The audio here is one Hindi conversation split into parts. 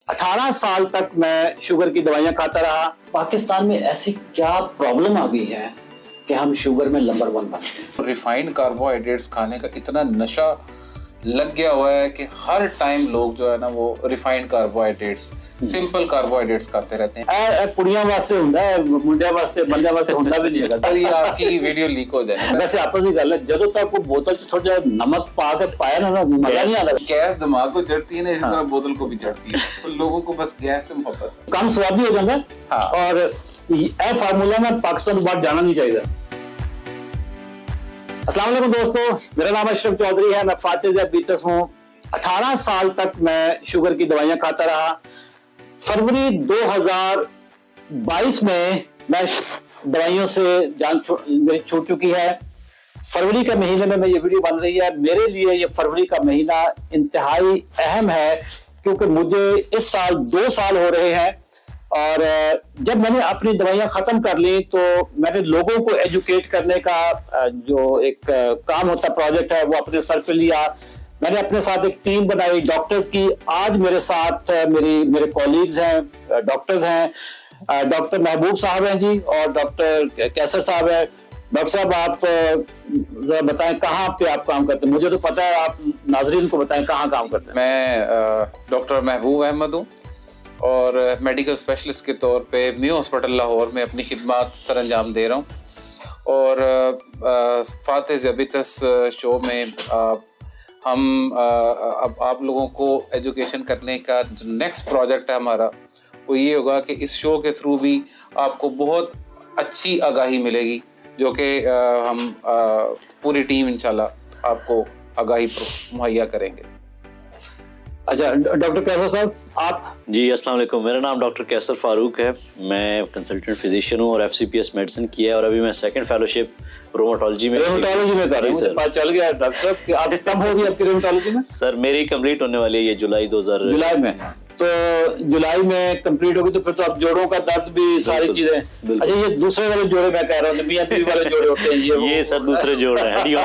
18 साल तक मैं शुगर की दवाइयां खाता रहा। पाकिस्तान में ऐसी क्या प्रॉब्लम आ गई है कि हम शुगर में नंबर 1 बन गए। रिफाइंड कार्बोहाइड्रेट्स खाने का इतना नशा लग गया हुआ है कि हर टाइम लोग जो है ना वो रिफाइंड कार्बोहाइड्रेट्स सिंपल कार्बोहाइड्रेट्स खाते रहते हैं। कुड़ियां वास्ते हुंदा है, मुंडियां वास्ते बंदे वास्ते हुंदा भी नहीं है। सर ये आपकी वीडियो लीक हो जाए। वैसे आपस ही गल है, जदों तक वो बोतल च थोड़ा नमक पा के पाया ना मजा नहीं आता। गैस दिमाग को चढ़ती है ना, इसी तरह बोतल को भी चढ़ती है। तो लोगों को बस गैस से मोहब्बत है। कम स्वाद भी हो जाता है। हाँ। और ये फार्मूला में पाकिस्तान तो बाहर जाना नहीं चाहिए। अस्सलाम वालेकुम दोस्तों, मेरा नाम अशरफ चौधरी है, मैं फातिज बीतस हूँ। 18 साल तक मैं शुगर की दवाइयां खाता रहा। फरवरी 2022 में मैं दवाइयों से जान मेरी छूट चुकी है। फरवरी के महीने में ये वीडियो बन रही है। मेरे लिए ये फरवरी का महीना इंतहाई अहम है क्योंकि मुझे इस साल 2 साल हो रहे हैं और जब मैंने अपनी दवाइयां खत्म कर ली तो मैंने लोगों को एजुकेट करने का जो एक काम होता प्रोजेक्ट है वो अपने सर पे लिया। मैंने अपने साथ एक टीम बनाई डॉक्टर्स की। आज मेरे साथ मेरे कॉलीग्स हैं, डॉक्टर्स हैं। डॉक्टर महबूब साहब हैं जी और डॉक्टर कैसर साहब है। डॉक्टर साहब आप जरा बताएं कहाँ पे आप काम करते हैं। मुझे तो पता है, आप नाजरीन को बताएं कहाँ काम करते हैं। मैं डॉक्टर महबूब अहमद हूँ और मेडिकल स्पेशलिस्ट के तौर पे म्यू हॉस्पिटल लाहौर में अपनी खिदमत सर अंजाम दे रहा हूँ। और फातिज बीतस शो में हम अब आप लोगों को एजुकेशन करने का जो नेक्स्ट प्रोजेक्ट है हमारा वो ये होगा कि इस शो के थ्रू भी आपको बहुत अच्छी आगाही मिलेगी जो कि हम पूरी टीम इंशाल्लाह आपको आगाही मुहैया करेंगे। अच्छा डॉक्टर कैसर साहब आप। जी अस्सलाम वालेकुम, मेरा नाम डॉक्टर कैसर फारूक है। मैं कंसल्टेंट फिजिशियन हूँ और FCPS मेडिसिन किया है और अभी मैं सेकंड फेलोशिप रोमाटोलॉजी में कर रहा हूँ। पता चल गया डॉक्टर साहब कि आप कब होगी आपकी रोमाटोलॉजी में? सर मेरी कंप्लीट होने वाली है ये जुलाई में। तो जुलाई में कंप्लीट होगी तो फिर तो आप जोड़ों का दर्द भी सारी चीजें। अच्छा ये दूसरे वाले जोड़े मैं कह रहा हूँ, मियां बीवी वाले जोड़े होते हैं ये सर दूसरे जोड़ हैं हड्डियों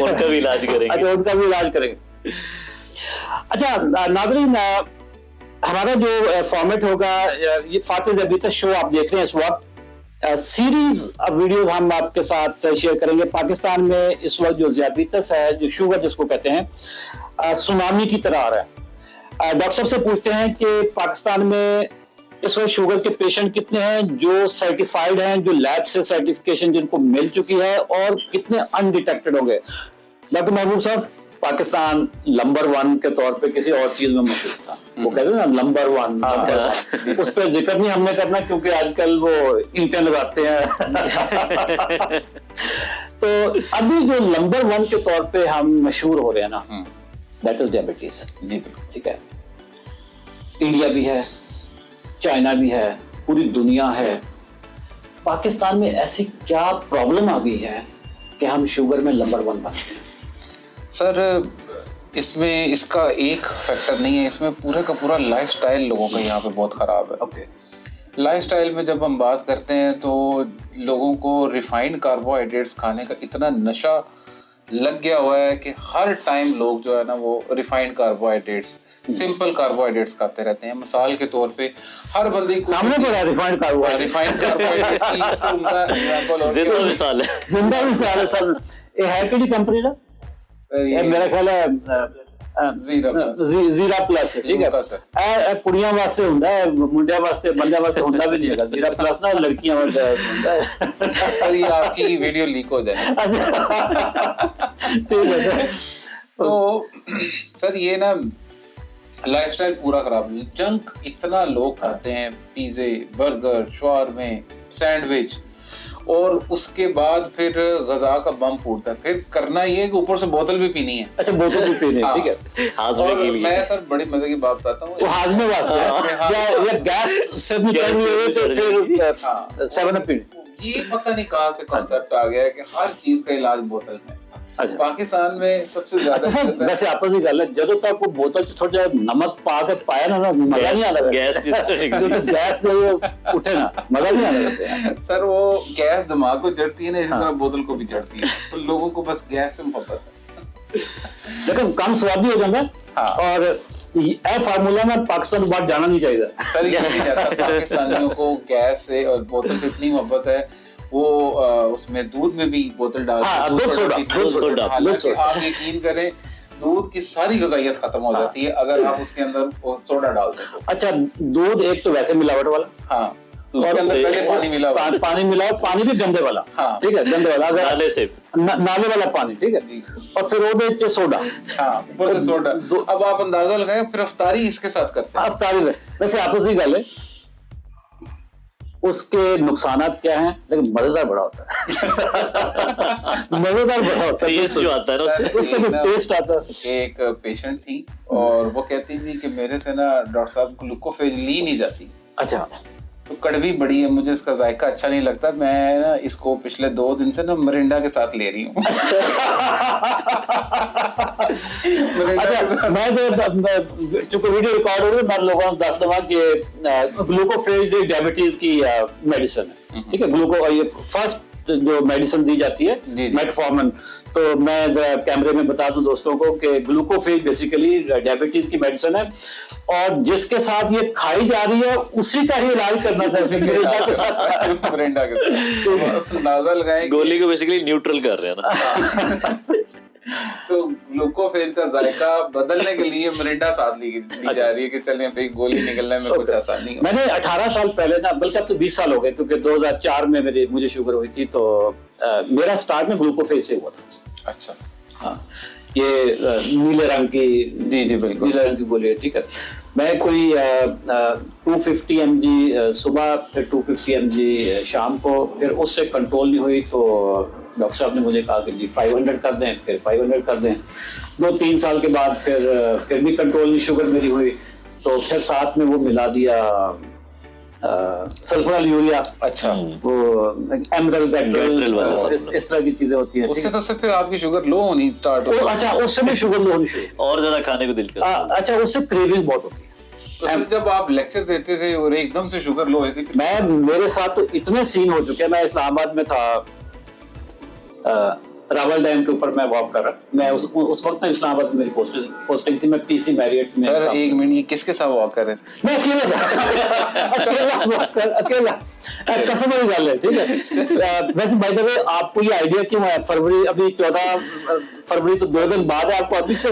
उनका भी इलाज करेंगे। अच्छा उनका भी इलाज करेंगे। अच्छा नाज़रीन, हमारा जो फॉर्मेट होगा ये फातिज बीतस शो आप देख रहे हैं इस वक्त। सीरीज ऑफ वीडियोस हम आपके साथ शेयर करेंगे। पाकिस्तान में इस वक्त जो ज़ियादतीस है, जो शुगर जिसको कहते हैं, सुनामी की तरह आ रहा है। डॉक्टर साहब से पूछते हैं कि पाकिस्तान में इस वक्त शुगर के पेशेंट कितने हैं जो सर्टिफाइड हैं, जो लैब से सर्टिफिकेशन जिनको मिल चुकी है, और कितने अनडिटेक्टेड होंगे। डॉक्टर महबूब साहब, पाकिस्तान नंबर 1 के तौर पे किसी और चीज में मशहूर था। वो कहते हैं ना नंबर 1, उस पर जिक्र नहीं हमने करना क्योंकि आजकल वो ईंटें लगाते हैं। तो अभी जो नंबर 1 के तौर पे हम मशहूर हो रहे हैं ना, दैट इज डायबिटीज। जी ठीक है, इंडिया भी है, चाइना भी है, पूरी दुनिया है। पाकिस्तान में ऐसी क्या प्रॉब्लम आ गई है कि हम शुगर में नंबर 1 बन गए? सर इसमें इसका एक फैक्टर नहीं है, इसमें पूरे का पूरा लाइफस्टाइल लोगों का यहाँ पे बहुत ख़राब है। ओके, लाइफस्टाइल में जब हम बात करते हैं तो लोगों को रिफाइंड कार्बोहाइड्रेट्स खाने का इतना नशा लग गया हुआ है कि हर टाइम लोग जो है ना वो रिफाइंड कार्बोहाइड्रेट्स सिंपल कार्बोहाइड्रेट्स खाते रहते हैं। मिसाल के तौर पे हर बंदे सामने पड़ा रिफाइंड कार्बोहाइड्रेट्स की इससे उनका एग्जांपल जिंदा मिसाल है। जिंदा मिसाल है सर। ये है केड़ी कंपनी ना? ये मेरा ख्याल है जीरा प्लस है। ठीक है, कुड़ियां वास्ते हुंदा है, मुंडियां वास्ते बंदे वास्ते हुंदा भी नहीं है। जीरा प्लस ना लड़कियां वास्ते हुंदा है। सर ये आपकी वीडियो लीक हो जाए। ठीक है तो सर ये ना लाइफस्टाइल पूरा खराब है। जंक इतना लोग खाते हैं, पिज़्ज़े, बर्गर, शवारमे, सैंडविच, और उसके बाद फिर गजा का बम फूटता है। फिर करना ये है कि ऊपर से बोतल भी पीनी है। अच्छा बोतल भी पीनी है, ठीक है। हाजमे के लिए मैं सर बड़ी मजे की बात बताता हूँ। वो हाजमे वास्ते है या गैस से भी कर रही है तो फिर 7 अप पीनी। ये पता नहीं कहाँ से कॉन्सेप्ट आ गया है कि हर चीज का इलाज बोतल में। पाकिस्तान में सबसे ज्यादा अच्छा सर, वैसे आपस ही गल है, जदों तक वो बोतल थोड़ा नमक पा के पाया ना मजा नहीं आता। गैस नहीं उठे ना मजा नहीं आता। सर वो गैस दिमाग को चढ़ती है ना, इसी तरह बोतल को भी चढ़ती है। तो लोगों को बस गैस से मोहब्बत है। लेकिन कम स्वाद भी हो जाता है। और ये फार्मूला में पाकिस्तान के बाद जाना नहीं चाहिए। सर ये नहीं जाता, पाकिस्तानियों को गैस से और बोतल से इतनी मोहब्बत है, वो उसमें दूध में भी बोतल डाल दूध सोडा। हालांकि आप यकीन करें दूध की सारी गजाइयत खत्म हो जाती है अगर आप उसके अंदर सोडा डाल दें तो। अच्छा, दूध एक तो वैसे मिलावट वाला, हाँ, उसके अंदर पहले पानी मिला हुआ, पानी मिला, पानी भी गंदे वाला, हाँ, ठीक है, गंदे वाला, अगर नाले से नाले वाला पानी, ठीक है जी। और फिर वो सोडा, हाँ, ऊपर से सोडा। अब आप अंदाजा लगाएं फिर अफ्तारी इसके साथ करते हैं। अफ्तारी में वैसे आपस की गल है, उसके नुकसानात क्या हैं, लेकिन मजेदार बड़ा होता है। मजेदार बड़ा होता है, टेस्ट जो आता है ना उसका जो टेस्ट आता है। एक पेशेंट थी और वो कहती थी कि मेरे से ना डॉक्टर साहब ग्लूकोफेज ली नहीं जाती। अच्छा, तो कड़वी बड़ी है, मुझे इसका जायका अच्छा नहीं लगता, मैं ना इसको पिछले 2 दिन से ना मरिंडा के साथ ले रही हूँ। अच्छा, मैं चूंकि वीडियो रिकॉर्ड हो रही है, मैं लोगों को दस दवा कि ग्लूकोफेज डायबिटीज की मेडिसिन है, ठीक है, ग्लूको ये फर्स्ट जो मेडिसिन दी जाती है मेटफॉर्मिन। तो मैं जरा कैमरे में बता दूं दोस्तों को कि ग्लूकोफेज बेसिकली डायबिटीज की मेडिसिन है और जिसके साथ ये खाई जा रही है उसी का ही इलाज करना था, मिरिंडा के साथ। मिरिंडा के साथ अंदाजा लगाएं गोली को बेसिकली न्यूट्रल कर रहे हैं ना। तो ग्लूकोफेज का जायका बदलने के लिए मिरिंडा साथ ली जा रही है कि चलिए भाई गोली निकलने में कुछ आसानी हो। मैंने 18 साल पहले ना, बल्कि अब तो 20 साल हो गए, क्योंकि 2004 में मुझे शुगर हुई थी, तो मेरा स्टार्ट में ग्लूकोफेज से हुआ था। अच्छा, हाँ, ये नीले रंग की, जी जी बिल्कुल नीले रंग की गोली है, ठीक है। मैं कोई 250 mg सुबह, फिर 250 mg शाम को, फिर उससे कंट्रोल नहीं हुई तो डॉक्टर साहब ने मुझे कहा कि जी 500 कर दें, फिर 500 कर दें। 2-3 साल के बाद फिर भी कंट्रोल नहीं शुगर मेरी हुई, तो फिर साथ में वो मिला दिया सल्फोनल यूरिया। अच्छा, वो एमरल इस तरह की चीजें होती हैं, उससे तो फिर आपकी शुगर लो होनी स्टार्ट हो। अच्छा, उससे भी शुगर लो होनी शुरू, और ज्यादा खाने को दिल करता है। अच्छा, उससे क्रेविंग बहुत होती है। तो जब आप लेक्चर देते थे और एकदम से शुगर लो होती थी, मेरे साथ तो इतने सीन हो चुके हैं। मैं इस्लामाबाद में था, रावल डैम के ऊपर मैं वॉक कर रहा, मैं उस वक्त ना इस्लामाबाद में मेरी पोस्टिंग थी, मैं पीसी मैरियट में। सर एक मिनट, ये किसके साथ वॉक कर रहे थे? मैं अकेला था, अकेला कसम वाली गल है, ठीक है। वैसे बाय द वे आपको ये आइडिया क्यों है? फरवरी, अभी 14 फरवरी तो 2 दिन बाद है, आपको अभी से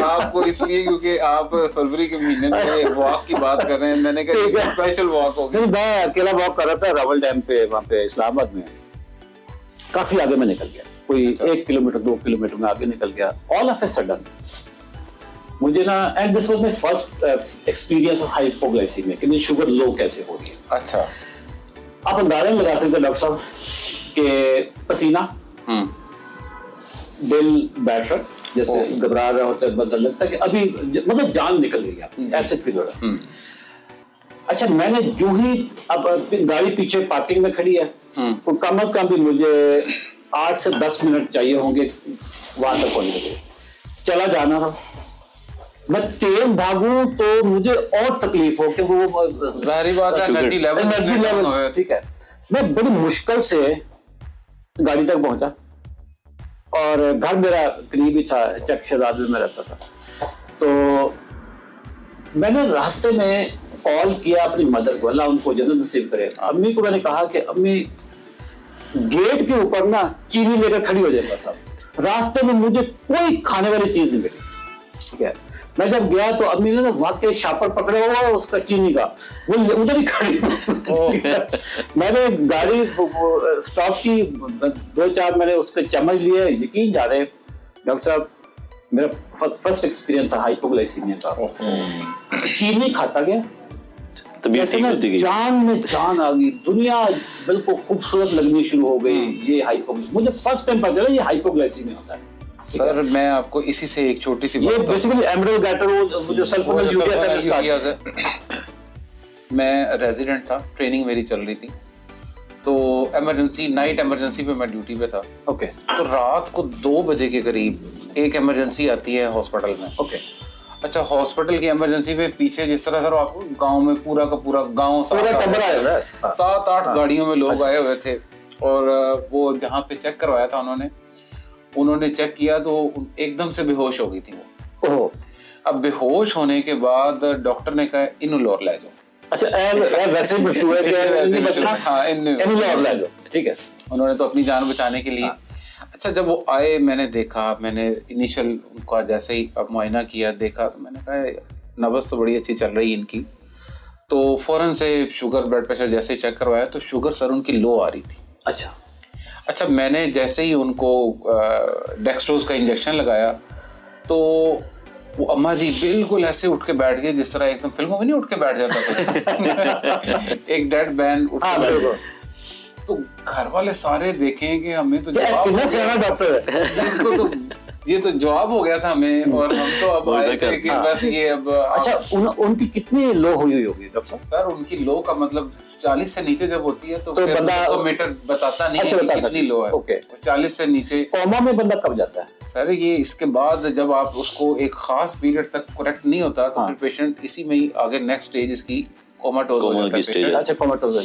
आपको इसलिए क्योंकि आप फरवरी के महीने में वॉक की बात कर रहे हैं, मैंने कहा स्पेशल वॉक हो गया। मैं अकेला वॉक कर रहा था रावल डैम पे, वहाँ पे इस्लामाबाद में, काफी आगे में निकल गया, कोई 1 किलोमीटर 2 किलोमीटर में आगे निकल गया। ऑल ऑफ ए सडन मुझे ना, and this was my first experience of hypoglycaemia, कि शुगर लो कैसे हो रही है। अच्छा, आप अंदाजा नहीं लगा सकते डॉक्टर साहब के पसीना, दिल बैठ, जैसे घबरा रहा होता है, बदल लगता है कि अभी मतलब जान निकल गई है, ऐसे फील हो रहा है। अच्छा, मैंने जो ही, अब गाड़ी पीछे पार्किंग में खड़ी है, तो कम अज कम भी मुझे 8 से 10 मिनट चाहिए होंगे वहां तक पहुंचने के लिए। चला जाना था, मैं तेज भागूं तो मुझे और तकलीफ हो, कि वो जाहिर बात है एनर्जी लेवल, ठीक है। मैं बड़ी मुश्किल से गाड़ी तक पहुंचा और घर मेरा करीब ही था, चक शहजाद में रहता था। तो मैंने रास्ते में कॉल किया अपनी मदर को, अल्लाह उनको जन्नत नसीब करे। अम्मी को मैंने कहा कि अम्मी गेट के ऊपर ना चीनी लेकर खड़ी हो जाए, बस अब रास्ते में मुझे कोई खाने वाली चीज नहीं मिली, ठीक है। मैं जब गया तो अम्मी ने ना वाकई शापर पकड़ा हुआ उसका चीनी का, वो उधर ही खड़ी। मैंने गाड़ी स्टॉप की, 2-4 मैंने उसके चम्मच लिए, यकीन जा रहे डॉक्टर साहब, मेरा फर्स्ट एक्सपीरियंस था हाइपोग्लाइसीमिया का। चीनी खाता गया, जान में जान आ गई, दुनिया बिल्कुल खूबसूरत लगनी शुरू हो गई। ये हाइपोग्लाइसीमिया, मुझे फर्स्ट टाइम पता चला ये हाइपोग्लाइसीमिया होता है। सर मैं आपको इसी से एक छोटी सी ये बेसिकली एमरल गैटर, वो जो सल्फोनल यूरिया से, मैं रेजिडेंट था, ट्रेनिंग मेरी चल रही थी, तो इमरजेंसी, नाइट इमरजेंसी पे मैं ड्यूटी पे था। ओके। तो रात को 2 बजे के करीब एक इमरजेंसी आती है हॉस्पिटल में। ओके। अच्छा, हॉस्पिटल की इमरजेंसी में पीछे जिस तरह सर आपको गांव में पूरा का पूरा गांव 7-8 गाड़ियों में लोग आए हुए थे, और वो जहाँ पे चेक करवाया था उन्होंने चेक किया तो एकदम से बेहोश हो गई थी वो। अब बेहोश होने के बाद डॉक्टर ने कहा इनुलोर ले जाओ। अच्छा वैसे ही मशहूर है कि हाँ, इनुलोर ले लो, ठीक है। उन्होंने तो अपनी जान बचाने के लिए। अच्छा, जब वो आए मैंने देखा, मैंने इनिशियल उनका जैसे ही अब मुआयना किया देखा तो मैंने कहा नब्ज़ तो बड़ी अच्छी चल रही है इनकी। तो फ़ौरन से शुगर ब्लड प्रेशर जैसे ही चेक करवाया तो शुगर सर उनकी लो आ रही थी। अच्छा, मैंने जैसे ही उनको डेक्सट्रोज का इंजेक्शन लगाया तो वो अम्मा जी बिल्कुल ऐसे उठ के बैठ गए जिस तरह एकदम फिल्मों में नहीं उठ के बैठ जाता था एक डेड मैन उठ के बैठ गया। तो घर वाले सारे देखें कि हमें तो जवाब डॉक्टर है तो ये तो जवाब हो गया था हमें, और हम तो अब आए थे कि बस ये अब। अच्छा, उनकी कितनी लो हुई होगी डॉक्टर सर? उनकी लो का मतलब 40 से नीचे जब होती है तो बंदा तो मीटर बताता नहीं है कि कितनी लो है। ओके, 40 से नीचे कोमा में बंदा कब जाता है सर? ये इसके बाद जब आप उसको एक खास पीरियड तक करेक्ट नहीं होता तो फिर पेशेंट इसी में ही आगे नेक्स्ट स्टेज इसकी कोमाटोज हो जाता है। अच्छा, कोमाटोज।